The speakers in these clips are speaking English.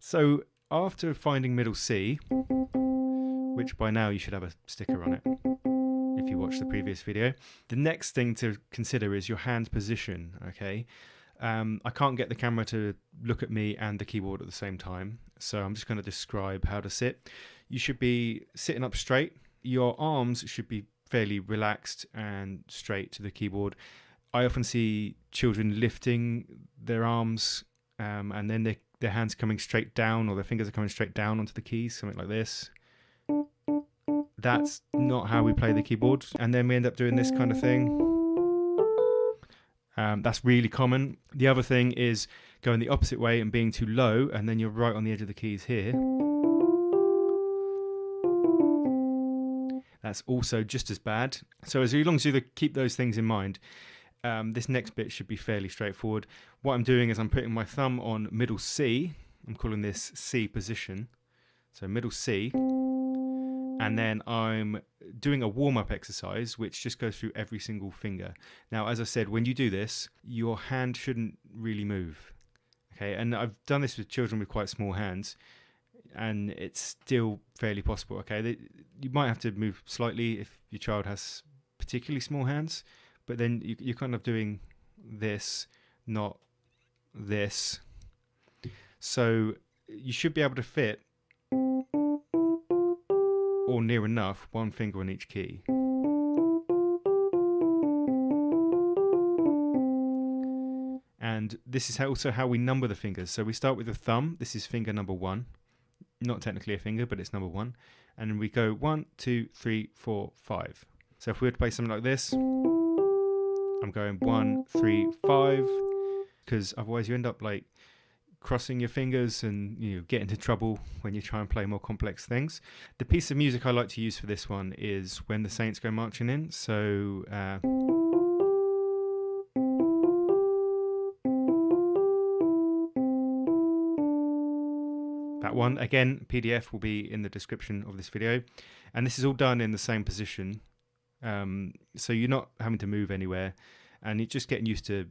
So after finding middle C, which by now you should have a sticker on it if you watched the previous video, the next thing to consider is your hand position, okay? I can't get the camera to look at me and the keyboard at the same time, so I'm just going to describe how to sit. You should be sitting up straight. Your arms should be fairly relaxed and straight to the keyboard. I often see children lifting their arms and then their hands coming straight down, or their fingers are coming straight down onto the keys, something like this. That's not how we play the keyboard. And then we end up doing this kind of thing. That's really common. The other thing is going the opposite way and being too low, and then you're right on the edge of the keys here. That's also just as bad. So as long as you keep those things in mind, this next bit should be fairly straightforward. What I'm doing is I'm putting my thumb on middle C. I'm calling this C position. So middle C. And then I'm doing a warm-up exercise, which just goes through every single finger. Now, as I said, when you do this, your hand shouldn't really move. Okay, and I've done this with children with quite small hands, and it's still fairly possible. Okay, you might have to move slightly if your child has particularly small hands, but then you're kind of doing this, not this. So you should be able to fit, or near enough, one finger on each key. And this is also how we number the fingers. So we start with the thumb. This is finger number 1. Not technically a finger, but it's number 1. And then we go 1, 2, 3, 4, 5. So if we were to play something like this, I'm going 1, 3, 5, because otherwise you end up like crossing your fingers and get into trouble when you try and play more complex things. The piece of music I like to use for this one is When the Saints Go Marching In. So that one, again, PDF will be in the description of this video, and this is all done in the same position, so you're not having to move anywhere, and you're just getting used to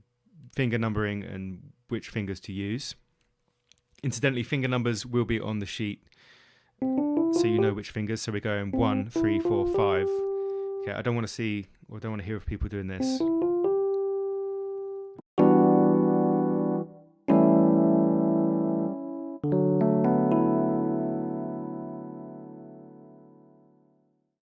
finger numbering and which fingers to use. Incidentally, finger numbers will be on the sheet, so you know which fingers. So we're going 1, 3, 4, 5. Okay, I don't want to see or don't want to hear of people doing this.